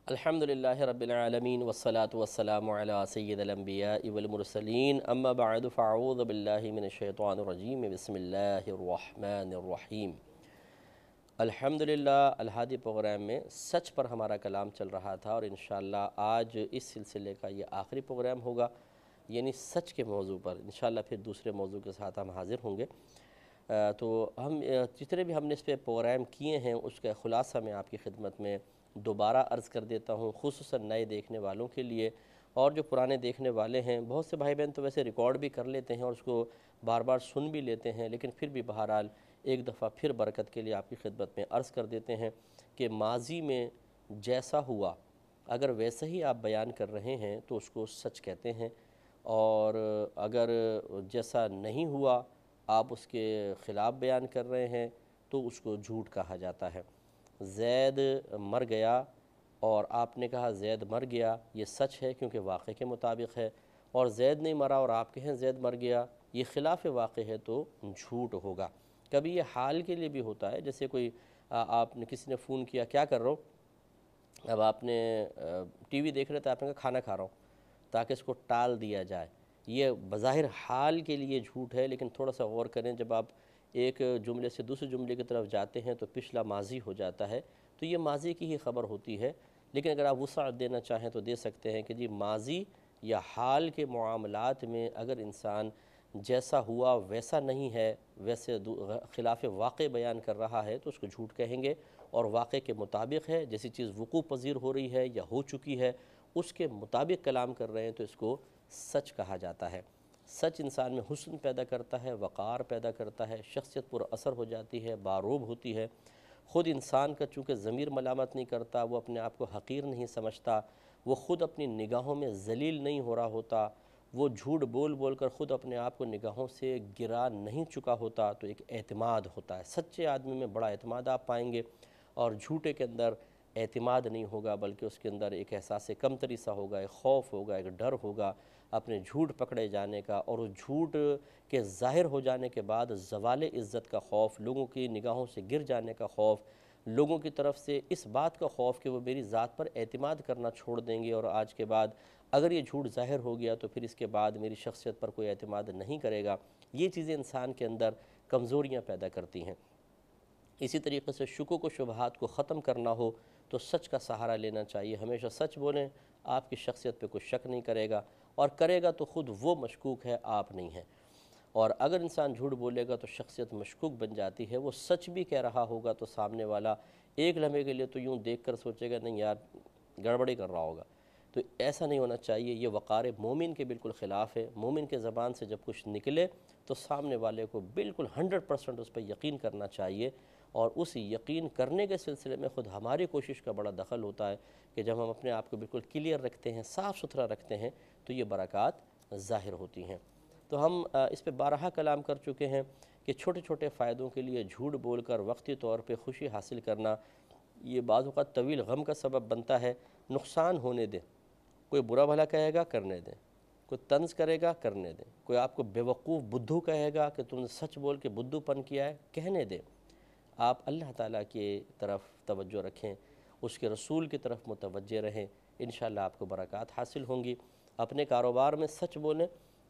الحمدللہ رب العالمین والصلاة والسلام علی سید الانبیاء والمرسلین اما بعد فاعوذ باللہ من الشیطان الرجیم بسم اللہ الرحمن الرحیم۔ الحمدللہ الہادی پروگرام میں سچ پر ہمارا کلام چل رہا تھا اور انشاءاللہ آج اس سلسلے کا یہ آخری پروگرام ہوگا، یعنی سچ کے موضوع پر۔ انشاءاللہ پھر دوسرے موضوع کے ساتھ ہم حاضر ہوں گے۔ تو ہم جتنے بھی ہم نے اس پہ پروگرام کیے ہیں اس کا خلاصہ میں آپ کی خدمت میں دوبارہ عرض کر دیتا ہوں، خصوصاً نئے دیکھنے والوں کے لیے، اور جو پرانے دیکھنے والے ہیں بہت سے بھائی بہن تو ویسے ریکارڈ بھی کر لیتے ہیں اور اس کو بار بار سن بھی لیتے ہیں، لیکن پھر بھی بہرحال ایک دفعہ پھر برکت کے لیے آپ کی خدمت میں عرض کر دیتے ہیں کہ ماضی میں جیسا ہوا اگر ویسے ہی آپ بیان کر رہے ہیں تو اس کو سچ کہتے ہیں، اور اگر جیسا نہیں ہوا آپ اس کے خلاف بیان کر رہے ہیں تو اس کو جھوٹ کہا جاتا ہے۔ زید مر گیا اور آپ نے کہا زید مر گیا، یہ سچ ہے کیونکہ واقعے کے مطابق ہے، اور زید نہیں مرا اور آپ کہیں زید مر گیا، یہ خلاف واقع ہے تو جھوٹ ہوگا۔ کبھی یہ حال کے لیے بھی ہوتا ہے، جیسے کوئی آپ نے کسی نے فون کیا کیا کر رہا ہوں، اب آپ نے ٹی وی دیکھ رہے تھے، آپ نے کہا کھانا کھا رہا ہوں، تاکہ اس کو ٹال دیا جائے۔ یہ بظاہر حال کے لیے جھوٹ ہے، لیکن تھوڑا سا غور کریں، جب آپ ایک جملے سے دوسرے جملے کی طرف جاتے ہیں تو پچھلا ماضی ہو جاتا ہے، تو یہ ماضی کی ہی خبر ہوتی ہے، لیکن اگر آپ وسعت دینا چاہیں تو دے سکتے ہیں کہ جی ماضی یا حال کے معاملات میں اگر انسان جیسا ہوا ویسا نہیں ہے، ویسے خلاف واقع بیان کر رہا ہے تو اس کو جھوٹ کہیں گے، اور واقع کے مطابق ہے، جیسی چیز وقوع پذیر ہو رہی ہے یا ہو چکی ہے اس کے مطابق کلام کر رہے ہیں تو اس کو سچ کہا جاتا ہے۔ سچ انسان میں حسن پیدا کرتا ہے، وقار پیدا کرتا ہے، شخصیت پر اثر ہو جاتی ہے، باروب ہوتی ہے۔ خود انسان کا چونکہ ضمیر ملامت نہیں کرتا، وہ اپنے آپ کو حقیر نہیں سمجھتا، وہ خود اپنی نگاہوں میں ذلیل نہیں ہو رہا ہوتا، وہ جھوٹ بول بول کر خود اپنے آپ کو نگاہوں سے گرا نہیں چکا ہوتا، تو ایک اعتماد ہوتا ہے۔ سچے آدمی میں بڑا اعتماد آپ پائیں گے، اور جھوٹے کے اندر اعتماد نہیں ہوگا، بلکہ اس کے اندر ایک احساس کمتری سا ہوگا، ایک خوف ہوگا، ایک ڈر ہوگا اپنے جھوٹ پکڑے جانے کا، اور اس جھوٹ کے ظاہر ہو جانے کے بعد زوال عزت کا خوف، لوگوں کی نگاہوں سے گر جانے کا خوف، لوگوں کی طرف سے اس بات کا خوف کہ وہ میری ذات پر اعتماد کرنا چھوڑ دیں گے، اور آج کے بعد اگر یہ جھوٹ ظاہر ہو گیا تو پھر اس کے بعد میری شخصیت پر کوئی اعتماد نہیں کرے گا۔ یہ چیزیں انسان کے اندر کمزوریاں پیدا کرتی ہیں۔ اسی طریقے سے شکوک و شبہات کو ختم کرنا ہو تو سچ کا سہارا لینا چاہیے، ہمیشہ سچ بولیں، آپ کی شخصیت پہ کوئی شک نہیں کرے گا، اور کرے گا تو خود وہ مشکوک ہے، آپ نہیں ہیں۔ اور اگر انسان جھوٹ بولے گا تو شخصیت مشکوک بن جاتی ہے، وہ سچ بھی کہہ رہا ہوگا تو سامنے والا ایک لمحے کے لیے تو یوں دیکھ کر سوچے گا نہیں یار گڑبڑی کر رہا ہوگا۔ تو ایسا نہیں ہونا چاہیے، یہ وقار مومن کے بالکل خلاف ہے۔ مومن کے زبان سے جب کچھ نکلے تو سامنے والے کو بالکل 100% اس پہ یقین کرنا چاہیے، اور اس یقین کرنے کے سلسلے میں خود ہماری کوشش کا بڑا دخل ہوتا ہے کہ جب ہم اپنے آپ کو بالکل کلیئر رکھتے ہیں، صاف ستھرا رکھتے ہیں تو یہ برکات ظاہر ہوتی ہیں۔ تو ہم اس پہ بارہا کلام کر چکے ہیں کہ چھوٹے چھوٹے فائدوں کے لیے جھوٹ بول کر وقتی طور پہ خوشی حاصل کرنا یہ بعض اوقات طویل غم کا سبب بنتا ہے۔ نقصان ہونے دیں، کوئی برا بھلا کہے گا کرنے دیں، کوئی طنز کرے گا کرنے دیں، کوئی آپ کو بیوقوف بدھو کہے گا کہ تم نے سچ بول کے بدھو پن کیا ہے کہنے دیں۔ آپ اللہ تعالیٰ کی طرف توجہ رکھیں، اس کے رسول کی طرف متوجہ رہیں، انشاءاللہ آپ کو برکات حاصل ہوں گی۔ اپنے کاروبار میں سچ بولیں،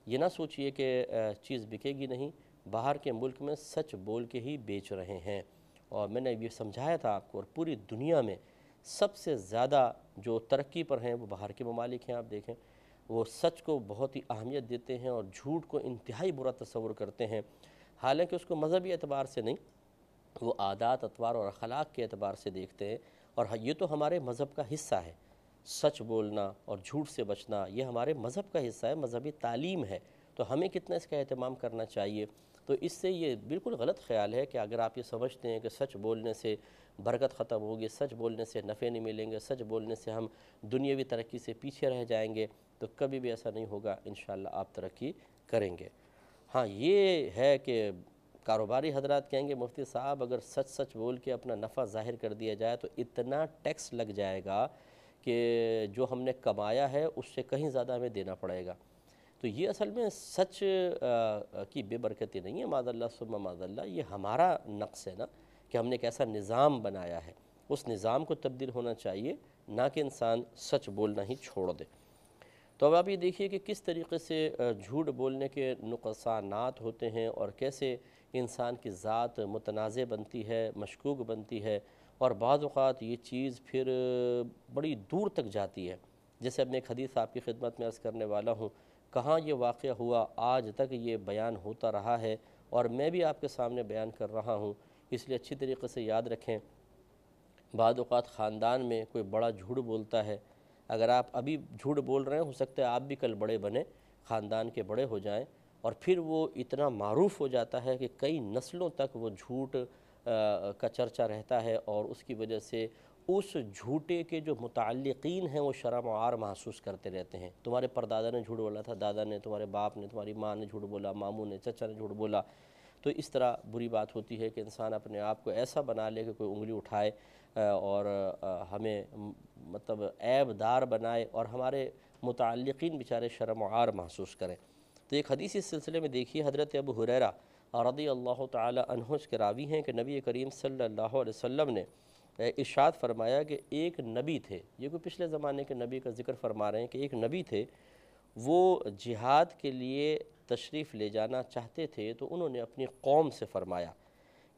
یہ نہ سوچئے کہ چیز بکے گی نہیں، باہر کے ملک میں سچ بول کے ہی بیچ رہے ہیں، اور میں نے یہ سمجھایا تھا آپ کو، اور پوری دنیا میں سب سے زیادہ جو ترقی پر ہیں وہ باہر کے ممالک ہیں۔ آپ دیکھیں وہ سچ کو بہت ہی اہمیت دیتے ہیں اور جھوٹ کو انتہائی برا تصور کرتے ہیں، حالانکہ اس کو مذہبی اعتبار سے نہیں، وہ عادات اطوار اور اخلاق کے اعتبار سے دیکھتے ہیں، اور یہ تو ہمارے مذہب کا حصہ ہے، سچ بولنا اور جھوٹ سے بچنا یہ ہمارے مذہب کا حصہ ہے، مذہبی تعلیم ہے، تو ہمیں کتنا اس کا اہتمام کرنا چاہیے۔ تو اس سے یہ بالکل غلط خیال ہے کہ اگر آپ یہ سمجھتے ہیں کہ سچ بولنے سے برکت ختم ہوگی، سچ بولنے سے نفع نہیں ملیں گے، سچ بولنے سے ہم دنیاوی ترقی سے پیچھے رہ جائیں گے، تو کبھی بھی ایسا نہیں ہوگا، انشاءاللہ آپ ترقی کریں گے۔ ہاں یہ ہے کہ کاروباری حضرات کہیں گے مفتی صاحب اگر سچ سچ بول کے اپنا نفع ظاہر کر دیا جائے تو اتنا ٹیکس لگ جائے گا کہ جو ہم نے کمایا ہے اس سے کہیں زیادہ ہمیں دینا پڑے گا۔ تو یہ اصل میں سچ کی بے برکتی نہیں ہے، معاذ اللہ ثم معاذ اللہ، یہ ہمارا نقص ہے نا کہ ہم نے ایک ایسا نظام بنایا ہے اس نظام کو تبدیل ہونا چاہیے، نہ کہ انسان سچ بولنا ہی چھوڑ دے۔ تو اب آپ یہ دیکھیے کہ کس طریقے سے جھوٹ بولنے کے نقصانات ہوتے ہیں اور کیسے انسان کی ذات متنازع بنتی ہے، مشکوک بنتی ہے، اور بعض اوقات یہ چیز پھر بڑی دور تک جاتی ہے۔ جیسے اب میں ایک حدیث آپ کی خدمت میں عرض کرنے والا ہوں، کہاں یہ واقعہ ہوا، آج تک یہ بیان ہوتا رہا ہے اور میں بھی آپ کے سامنے بیان کر رہا ہوں، اس لیے اچھی طریقے سے یاد رکھیں۔ بعض اوقات خاندان میں کوئی بڑا جھوٹ بولتا ہے، اگر آپ ابھی جھوٹ بول رہے ہیں، ہو سکتا ہے آپ بھی کل بڑے بنیں، خاندان کے بڑے ہو جائیں، اور پھر وہ اتنا معروف ہو جاتا ہے کہ کئی نسلوں تک وہ جھوٹ کا چرچا رہتا ہے، اور اس کی وجہ سے اس جھوٹے کے جو متعلقین ہیں وہ شرم و عار محسوس کرتے رہتے ہیں۔ تمہارے پردادا نے جھوٹ بولا تھا، دادا نے، تمہارے باپ نے، تمہاری ماں نے جھوٹ بولا، ماموں نے، چچا نے جھوٹ بولا۔ تو اس طرح بری بات ہوتی ہے کہ انسان اپنے آپ کو ایسا بنا لے کہ کوئی انگلی اٹھائے اور ہمیں مطلب عیب دار بنائے، اور ہمارے متعلقین بیچارے شرم و عار محسوس کریں۔ تو ایک حدیث اس سلسلے میں دیکھیے، حضرت ابو ہریرہ رضی اللہ تعالی عنہ اس کے راوی ہیں کہ نبی کریم صلی اللہ علیہ وسلم نے ارشاد فرمایا کہ ایک نبی تھے، یہ کوئی پچھلے زمانے کے نبی کا ذکر فرما رہے ہیں کہ ایک نبی تھے، وہ جہاد کے لیے تشریف لے جانا چاہتے تھے، تو انہوں نے اپنی قوم سے فرمایا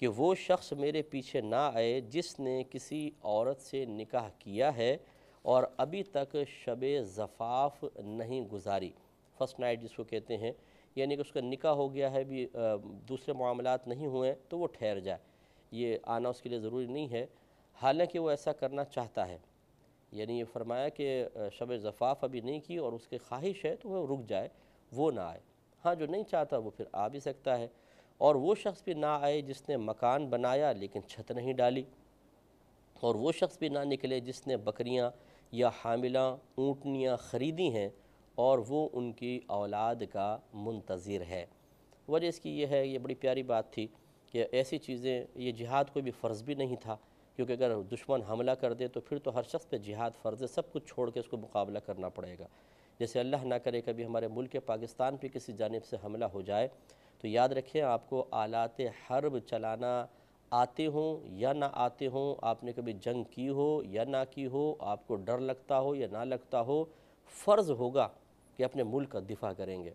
کہ وہ شخص میرے پیچھے نہ آئے جس نے کسی عورت سے نکاح کیا ہے اور ابھی تک شب زفاف نہیں گزاری، فرسٹ نائٹ جس کو کہتے ہیں، یعنی کہ اس کا نکاح ہو گیا ہے، بھی دوسرے معاملات نہیں ہوئے تو وہ ٹھہر جائے، یہ آنا اس کے لیے ضروری نہیں ہے، حالانکہ وہ ایسا کرنا چاہتا ہے، یعنی یہ فرمایا کہ شب زفاف ابھی نہیں کی اور اس کی خواہش ہے تو وہ رک جائے، وہ نہ آئے۔ ہاں، جو نہیں چاہتا وہ پھر آ بھی سکتا ہے۔ اور وہ شخص بھی نہ آئے جس نے مکان بنایا لیکن چھت نہیں ڈالی، اور وہ شخص بھی نہ نکلے جس نے بکریاں یا حاملہ اونٹنیاں خریدی ہیں اور وہ ان کی اولاد کا منتظر ہے۔ وجہ اس کی یہ ہے، یہ بڑی پیاری بات تھی کہ ایسی چیزیں، یہ جہاد کوئی بھی فرض بھی نہیں تھا، کیونکہ اگر دشمن حملہ کر دے تو پھر تو ہر شخص پہ جہاد فرض ہے، سب کچھ چھوڑ کے اس کو مقابلہ کرنا پڑے گا۔ جیسے اللہ نہ کرے کبھی ہمارے ملک پاکستان پہ کسی جانب سے حملہ ہو جائے تو یاد رکھیں، آپ کو آلات حرب چلانا آتے ہوں یا نہ آتے ہوں، آپ نے کبھی جنگ کی ہو یا نہ کی ہو، آپ کو ڈر لگتا ہو یا نہ لگتا ہو، فرض ہوگا کہ اپنے ملک کا دفاع کریں گے۔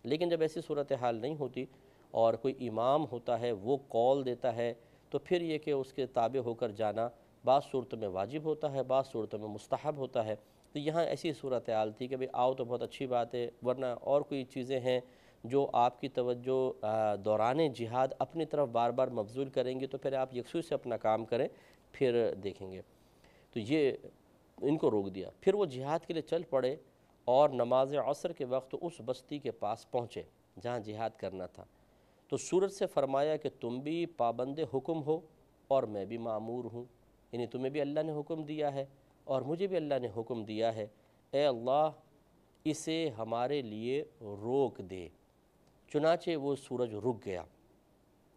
لیکن جب ایسی صورتحال نہیں ہوتی اور کوئی امام ہوتا ہے وہ قول دیتا ہے، تو پھر یہ کہ اس کے تابع ہو کر جانا بعض صورتوں میں واجب ہوتا ہے، بعض صورتوں میں مستحب ہوتا ہے۔ تو یہاں ایسی صورتحال تھی کہ آؤ تو بہت اچھی بات ہے، ورنہ اور کوئی چیزیں ہیں جو آپ کی توجہ دوران جہاد اپنی طرف بار بار مبذول کریں گے، تو پھر آپ یکسوئی سے اپنا کام کریں، پھر دیکھیں گے۔ تو یہ ان کو روک دیا، پھر وہ جہاد کے لیے چل پڑے اور نماز عصر کے وقت اس بستی کے پاس پہنچے جہاں جہاد کرنا تھا، تو سورج سے فرمایا کہ تم بھی پابند حکم ہو اور میں بھی مامور ہوں، یعنی تمہیں بھی اللہ نے حکم دیا ہے اور مجھے بھی اللہ نے حکم دیا ہے، اے اللہ اسے ہمارے لیے روک دے۔ چنانچہ وہ سورج رک گیا،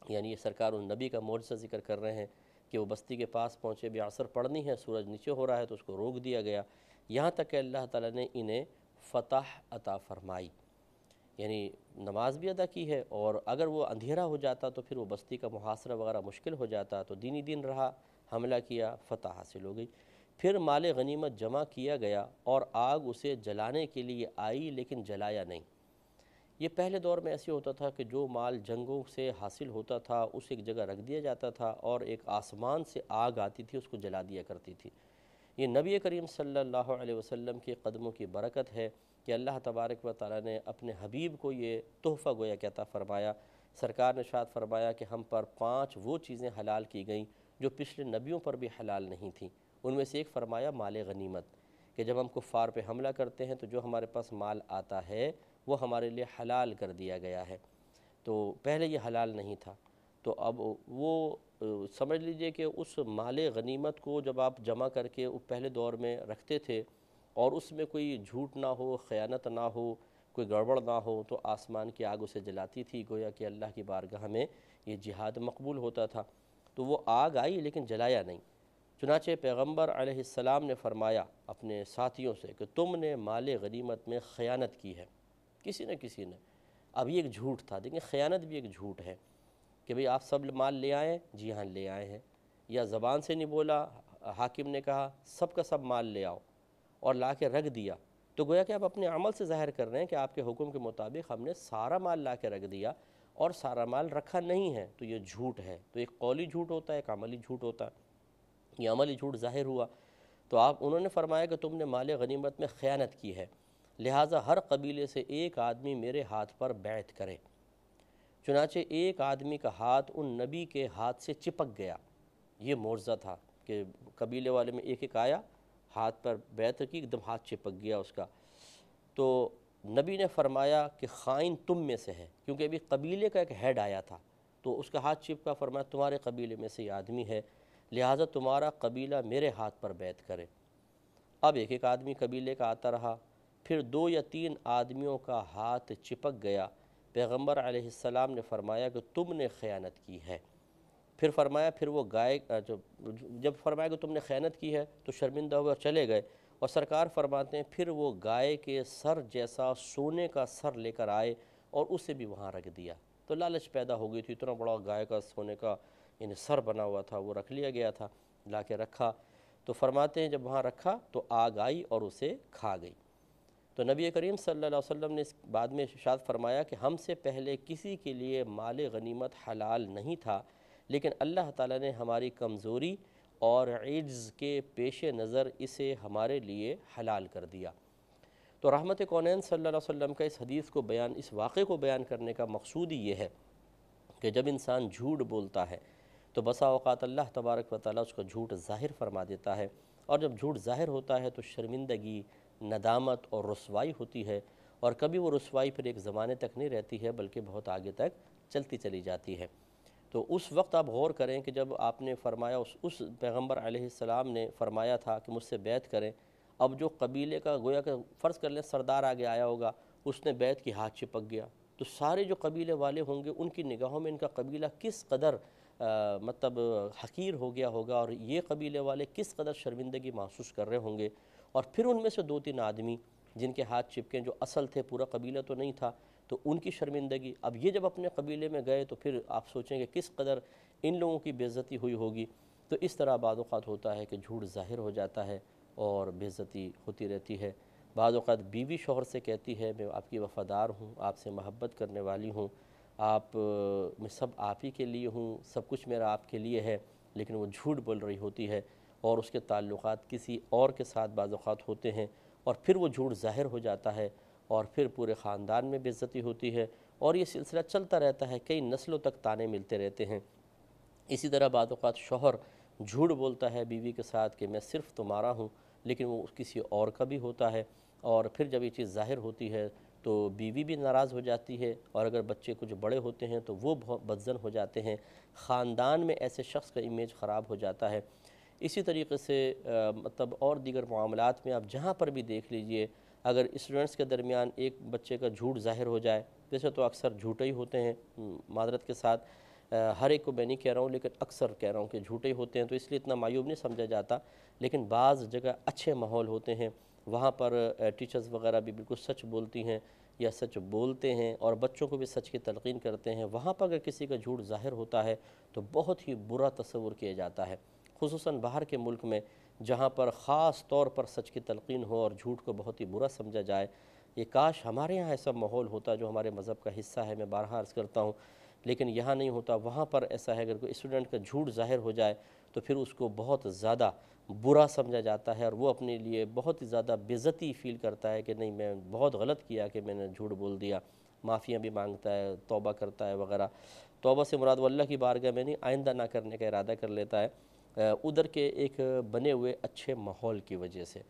یعنی یہ سرکار النبی کا معجزہ ذکر کر رہے ہیں کہ وہ بستی کے پاس پہنچے، بھی عصر پڑھنی ہے، سورج نیچے ہو رہا ہے تو اس کو روک دیا گیا، یہاں تک کہ اللہ تعالیٰ نے انہیں فتح عطا فرمائی، یعنی نماز بھی ادا کی ہے، اور اگر وہ اندھیرا ہو جاتا تو پھر وہ بستی کا محاصرہ وغیرہ مشکل ہو جاتا، تو دینی دین رہا، حملہ کیا، فتح حاصل ہو گئی۔ پھر مال غنیمت جمع کیا گیا اور آگ اسے جلانے کے لیے آئی لیکن جلایا نہیں۔ یہ پہلے دور میں ایسے ہوتا تھا کہ جو مال جنگوں سے حاصل ہوتا تھا اسے ایک جگہ رکھ دیا جاتا تھا اور ایک آسمان سے آگ آتی تھی، اس کو جلا دیا کرتی تھی۔ یہ نبی کریم صلی اللہ علیہ وسلم کے قدموں کی برکت ہے کہ اللہ تبارک و تعالیٰ نے اپنے حبیب کو یہ تحفہ گویا کہ عطا فرمایا۔ سرکار نے ارشاد فرمایا کہ ہم پر 5 وہ چیزیں حلال کی گئیں جو پچھلے نبیوں پر بھی حلال نہیں تھیں، ان میں سے ایک فرمایا مال غنیمت، کہ جب ہم کفار پہ حملہ کرتے ہیں تو جو ہمارے پاس مال آتا ہے وہ ہمارے لیے حلال کر دیا گیا ہے، تو پہلے یہ حلال نہیں تھا۔ تو اب وہ سمجھ لیجئے کہ اس مال غنیمت کو جب آپ جمع کر کے پہلے دور میں رکھتے تھے اور اس میں کوئی جھوٹ نہ ہو، خیانت نہ ہو، کوئی گڑبڑ نہ ہو، تو آسمان کی آگ اسے جلاتی تھی، گویا کہ اللہ کی بارگاہ میں یہ جہاد مقبول ہوتا تھا۔ تو وہ آگ آئی لیکن جلایا نہیں۔ چنانچہ پیغمبر علیہ السلام نے فرمایا اپنے ساتھیوں سے کہ تم نے مال غنیمت میں خیانت کی ہے، کسی نہ کسی نے۔ اب یہ ایک جھوٹ تھا، دیکھیں خیانت بھی ایک جھوٹ ہے کہ بھئی آپ سب مال لے آئے، جی ہاں لے آئے ہیں، یا زبان سے نہیں بولا، حاکم نے کہا سب کا سب مال لے آؤ اور لا کے رکھ دیا، تو گویا کہ آپ اپنے عمل سے ظاہر کر رہے ہیں کہ آپ کے حکم کے مطابق ہم نے سارا مال لا کے رکھ دیا اور سارا مال رکھا نہیں ہے، تو یہ جھوٹ ہے۔ تو ایک قولی جھوٹ ہوتا ہے، ایک عملی جھوٹ ہوتا ہے۔ یہ عملی جھوٹ ظاہر ہوا تو انہوں نے فرمایا کہ تم نے مال غنیمت میں خیانت کی ہے، لہٰذا ہر قبیلے سے ایک آدمی میرے ہاتھ پر بیعت کرے۔ چنانچہ ایک آدمی کا ہاتھ ان نبی کے ہاتھ سے چپک گیا۔ یہ معجزہ تھا کہ قبیلے والے میں ایک ایک آیا، ہاتھ پر بیعت کی، ایک دم ہاتھ چپک گیا اس کا۔ تو نبی نے فرمایا کہ خائن تم میں سے ہے، کیونکہ ابھی قبیلے کا ایک ہیڈ آیا تھا تو اس کا ہاتھ چپکا، فرمایا تمہارے قبیلے میں سے یہ آدمی ہے، لہٰذا تمہارا قبیلہ میرے ہاتھ پر بیعت کرے۔ اب ایک ایک آدمی قبیلے کا آتا رہا، پھر 2 یا 3 آدمیوں کا ہاتھ چپک گیا۔ پیغمبر علیہ السلام نے فرمایا کہ تم نے خیانت کی ہے۔ پھر فرمایا پھر وہ گائے جب فرمایا کہ تم نے خیانت کی ہے تو شرمندہ ہوئے اور چلے گئے، اور سرکار فرماتے ہیں پھر وہ گائے کے سر جیسا سونے کا سر لے کر آئے اور اسے بھی وہاں رکھ دیا۔ تو لالچ پیدا ہو گئی تھی، اتنا بڑا گائے کا سونے کا یعنی سر بنا ہوا تھا، وہ رکھ لیا گیا تھا، لا کے رکھا۔ تو فرماتے ہیں جب وہاں رکھا تو آگ آئی اور اسے کھا گئی۔ تو نبی کریم صلی اللہ علیہ وسلم نے اس بعد میں ارشاد فرمایا کہ ہم سے پہلے کسی کے لیے مال غنیمت حلال نہیں تھا، لیکن اللہ تعالیٰ نے ہماری کمزوری اور عجز کے پیش نظر اسے ہمارے لیے حلال کر دیا۔ تو رحمت کونین صلی اللہ علیہ وسلم کا اس حدیث کو بیان، اس واقعے کو بیان کرنے کا مقصود ہی یہ ہے کہ جب انسان جھوٹ بولتا ہے تو بسا اوقات اللہ تبارک و تعالیٰ اس کا جھوٹ ظاہر فرما دیتا ہے، اور جب جھوٹ ظاہر ہوتا ہے تو شرمندگی، ندامت اور رسوائی ہوتی ہے، اور کبھی وہ رسوائی پھر ایک زمانے تک نہیں رہتی ہے بلکہ بہت آگے تک چلتی چلی جاتی ہے۔ تو اس وقت آپ غور کریں کہ جب آپ نے فرمایا، اس پیغمبر علیہ السلام نے فرمایا تھا کہ مجھ سے بیعت کریں، اب جو قبیلے کا گویا کہ فرض کر لیں سردار آگے آیا ہوگا، اس نے بیعت کی، ہاتھ چپک گیا، تو سارے جو قبیلے والے ہوں گے ان کی نگاہوں میں ان کا قبیلہ کس قدر مطلب حقیر ہو گیا ہوگا، اور یہ قبیلے والے کس قدر شرمندگی محسوس کر رہے ہوں گے۔ اور پھر ان میں سے 2-3 آدمی جن کے ہاتھ چپکیں، جو اصل تھے، پورا قبیلہ تو نہیں تھا، تو ان کی شرمندگی۔ اب یہ جب اپنے قبیلے میں گئے تو پھر آپ سوچیں کہ کس قدر ان لوگوں کی بے عزتی ہوئی ہوگی۔ تو اس طرح بعض اوقات ہوتا ہے کہ جھوٹ ظاہر ہو جاتا ہے اور بے عزتی ہوتی رہتی ہے۔ بعض اوقات بیوی شوہر سے کہتی ہے میں آپ کی وفادار ہوں، آپ سے محبت کرنے والی ہوں، میں سب آپ ہی کے لیے ہوں، سب کچھ میرا آپ کے لیے ہے، لیکن وہ جھوٹ بول رہی ہوتی ہے اور اس کے تعلقات کسی اور کے ساتھ بعض اوقات ہوتے ہیں، اور پھر وہ جھوٹ ظاہر ہو جاتا ہے اور پھر پورے خاندان میں بے عزتی ہوتی ہے، اور یہ سلسلہ چلتا رہتا ہے، کئی نسلوں تک تانے ملتے رہتے ہیں۔ اسی طرح بعض اوقات شوہر جھوٹ بولتا ہے بیوی کے ساتھ کہ میں صرف تمہارا ہوں، لیکن وہ کسی اور کا بھی ہوتا ہے، اور پھر جب یہ چیز ظاہر ہوتی ہے تو بیوی بھی ناراض ہو جاتی ہے، اور اگر بچے کچھ بڑے ہوتے ہیں تو وہ بہت بدظن ہو جاتے ہیں، خاندان میں ایسے شخص کا امیج خراب ہو جاتا ہے۔ اسی طریقے سے مطلب اور دیگر معاملات میں آپ جہاں پر بھی دیکھ لیجئے، اگر اسٹوڈنٹس کے درمیان ایک بچے کا جھوٹ ظاہر ہو جائے، ویسے تو اکثر جھوٹے ہی ہوتے ہیں، معذرت کے ساتھ ہر ایک کو میں نہیں کہہ رہا ہوں لیکن اکثر کہہ رہا ہوں کہ جھوٹے ہی ہوتے ہیں، تو اس لیے اتنا معیوب نہیں سمجھا جاتا، لیکن بعض جگہ اچھے ماحول ہوتے ہیں، وہاں پر ٹیچرز وغیرہ بھی بالکل سچ بولتی ہیں یا سچ بولتے ہیں اور بچوں کو بھی سچ کی تلقین کرتے ہیں، وہاں پر اگر کسی کا جھوٹ ظاہر ہوتا ہے تو بہت ہی برا تصور کیا جاتا ہے، خصوصاً باہر کے ملک میں جہاں پر خاص طور پر سچ کی تلقین ہو اور جھوٹ کو بہت ہی برا سمجھا جائے۔ یہ کاش ہمارے یہاں ایسا ماحول ہوتا جو ہمارے مذہب کا حصہ ہے، میں بارہا عرض کرتا ہوں، لیکن یہاں نہیں ہوتا۔ وہاں پر ایسا ہے اگر کوئی اسٹوڈنٹ کا جھوٹ ظاہر ہو جائے تو پھر اس کو بہت زیادہ برا سمجھا جاتا ہے، اور وہ اپنے لیے بہت ہی زیادہ بے عزتی فیل کرتا ہے کہ نہیں میں بہت غلط کیا کہ میں نے جھوٹ بول دیا، معافیاں بھی مانگتا ہے، توبہ کرتا ہے وغیرہ۔ توبہ سے مراد وہ اللہ کی بارگاہ میں نہیں، آئندہ نہ کرنے کا ارادہ کر لیتا ہے ادھر کے ایک بنے ہوئے اچھے ماحول کی وجہ سے۔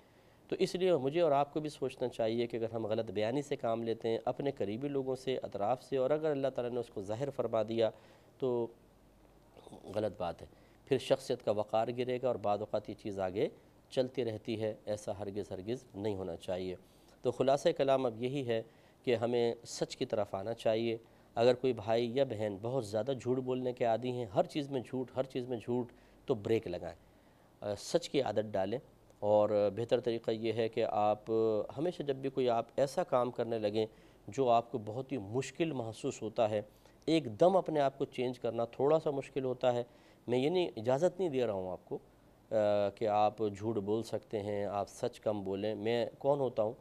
تو اس لیے مجھے اور آپ کو بھی سوچنا چاہیے کہ اگر ہم غلط بیانی سے کام لیتے ہیں اپنے قریبی لوگوں سے، اطراف سے، اور اگر اللہ تعالیٰ نے اس کو ظاہر فرما دیا تو غلط بات ہے، پھر شخصیت کا وقار گرے گا اور بعض اوقات یہ چیز آگے چلتی رہتی ہے، ایسا ہرگز نہیں ہونا چاہیے۔ تو خلاصہ کلام اب یہی ہے کہ ہمیں سچ کی طرف آنا چاہیے۔ اگر کوئی بھائی یا بہن بہت زیادہ جھوٹ بولنے کے عادی ہیں، ہر چیز میں جھوٹ، تو بریک لگائیں، سچ کی عادت ڈالیں، اور بہتر طریقہ یہ ہے کہ آپ ہمیشہ جب بھی کوئی آپ ایسا کام کرنے لگیں جو آپ کو بہت ہی مشکل محسوس ہوتا ہے، ایک دم اپنے آپ کو چینج کرنا تھوڑا سا مشکل ہوتا ہے، میں یہ نہیں اجازت نہیں دے رہا ہوں آپ کو، کہ آپ جھوٹ بول سکتے ہیں، آپ سچ کم بولیں، میں کون ہوتا ہوں؟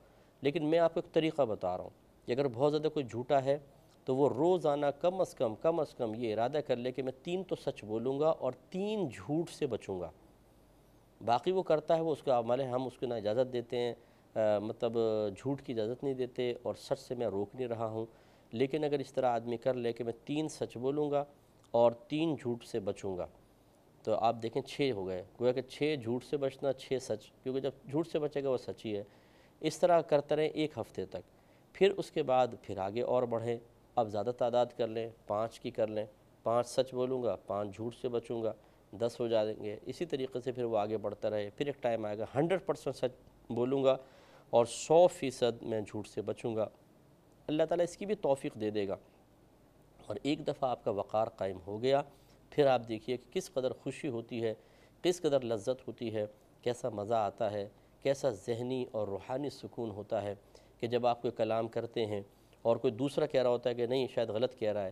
لیکن میں آپ کو ایک طریقہ بتا رہا ہوں کہ اگر بہت زیادہ کوئی جھوٹا ہے تو وہ روزانہ کم از کم یہ ارادہ کر لے کہ میں 3 تو سچ بولوں گا اور 3 جھوٹ سے بچوں گا۔ باقی وہ کرتا ہے وہ اس کا عمل ہے، ہم اس کو نہ اجازت دیتے ہیں، مطلب جھوٹ کی اجازت نہیں دیتے، اور سچ سے میں روک نہیں رہا ہوں۔ لیکن اگر اس طرح آدمی کر لے کہ میں 3 سچ بولوں گا اور 3 جھوٹ سے بچوں گا، تو آپ دیکھیں 6 ہو گئے، گویا کہ 6 جھوٹ سے بچنا، 6 سچ، کیونکہ جب جھوٹ سے بچے گا وہ سچ ہی ہے۔ اس طرح کرتے رہیں 1 ہفتے تک، پھر اس کے بعد پھر آگے اور بڑھیں، اب زیادہ تعداد کر لیں، 5 کی کر لیں، 5 سچ بولوں گا، 5 جھوٹ سے بچوں گا، 10 ہو جائیں گے۔ اسی طریقے سے پھر وہ آگے بڑھتا رہے، پھر ایک ٹائم آئے گا 100% سچ بولوں گا اور 100% میں جھوٹ سے بچوں گا۔ اللہ تعالیٰ اس کی بھی توفیق دے دے گا، اور ایک دفعہ آپ کا وقار قائم ہو گیا، پھر آپ دیکھیے کہ کس قدر خوشی ہوتی ہے، کس قدر لذت ہوتی ہے، کیسا مزہ آتا ہے، کیسا ذہنی اور روحانی سکون ہوتا ہے کہ جب آپ کوئی کلام کرتے ہیں اور کوئی دوسرا کہہ رہا ہوتا ہے کہ نہیں شاید غلط کہہ رہا ہے،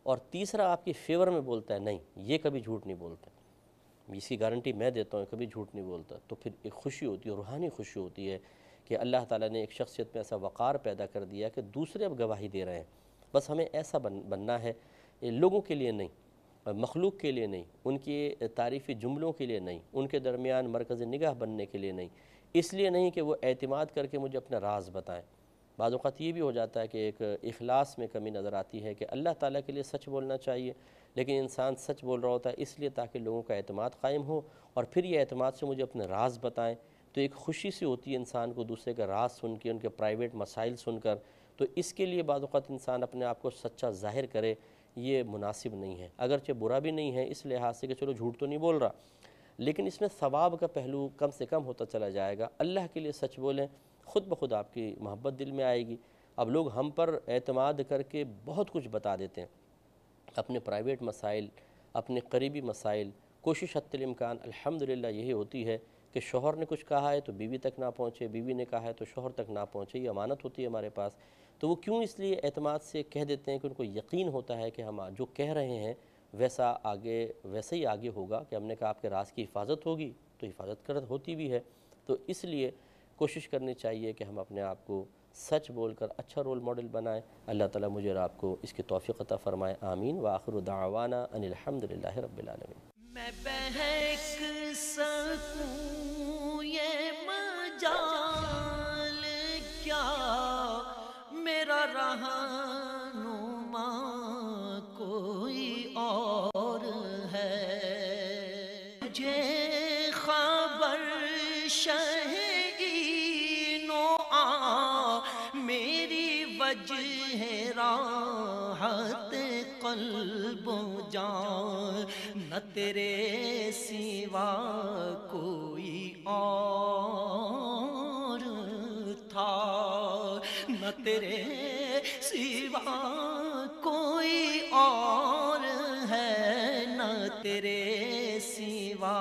اور تیسرا آپ کی فیور میں بولتا ہے نہیں یہ کبھی جھوٹ نہیں بولتا، اس کی گارنٹی میں دیتا ہوں کبھی جھوٹ نہیں بولتا، تو پھر ایک خوشی ہوتی ہے، روحانی خوشی ہوتی ہے کہ اللہ تعالیٰ نے ایک شخصیت میں ایسا وقار پیدا کر دیا کہ دوسرے اب گواہی دے رہے ہیں۔ بس ہمیں ایسا بننا ہے، لوگوں کے لیے نہیں، مخلوق کے لیے نہیں، ان کی تعریفی جملوں کے لیے نہیں، ان کے درمیان مرکز نگاہ بننے کے لیے نہیں، اس لیے نہیں کہ وہ اعتماد کر کے مجھے اپنا راز بتائیں۔ بعض اوقات یہ بھی ہو جاتا ہے کہ ایک اخلاص میں کمی نظر آتی ہے کہ اللہ تعالیٰ کے لیے سچ بولنا چاہیے، لیکن انسان سچ بول رہا ہوتا ہے اس لیے تاکہ لوگوں کا اعتماد قائم ہو، اور پھر یہ اعتماد سے مجھے اپنے راز بتائیں، تو ایک خوشی سی ہوتی ہے انسان کو دوسرے کا راز سن کے، ان کے پرائیویٹ مسائل سن کر، تو اس کے لیے بعض اوقات انسان اپنے آپ کو سچا ظاہر کرے، یہ مناسب نہیں ہے، اگرچہ برا بھی نہیں ہے اس لحاظ سے کہ چلو جھوٹ تو نہیں بول رہا، لیکن اس میں ثواب کا پہلو کم سے کم ہوتا چلا جائے گا۔ اللہ کے لیے سچ بولیں، خود بخود آپ کی محبت دل میں آئے گی۔ اب لوگ ہم پر اعتماد کر کے بہت کچھ بتا دیتے ہیں، اپنے پرائیویٹ مسائل، اپنے قریبی مسائل، کوشش حتی الامکان الحمدللہ یہی ہوتی ہے کہ شوہر نے کچھ کہا ہے تو بیوی تک نہ پہنچے، بیوی نے کہا ہے تو شوہر تک نہ پہنچے، یہ امانت ہوتی ہے ہمارے پاس، تو وہ کیوں اس لیے اعتماد سے کہہ دیتے ہیں کہ ان کو یقین ہوتا ہے کہ ہم جو کہہ رہے ہیں ویسا ہی آگے ہوگا، کہ ہم نے کہا آپ کے راز کی حفاظت ہوگی تو حفاظت ہوتی بھی ہے، تو اس لیے کوشش کرنی چاہیے کہ ہم اپنے آپ کو سچ بول کر اچھا رول ماڈل بنائیں۔ اللہ تعالیٰ مجھے اور آپ کو اس کی توفیق عطا فرمائے، آمین، وآخر دعوانا ان الحمدللہ رب العالمین۔ میں بہک سکوں یہ مجال کیا، میرا رہنما کوئی اور ہے، مجھے خبر شہین و میری وجہ راحت قلب و جان، نہ تیرے سوا کوئی اور تھا، نہ تیرے سوا کوئی اور ہے، نہ تیرے سوا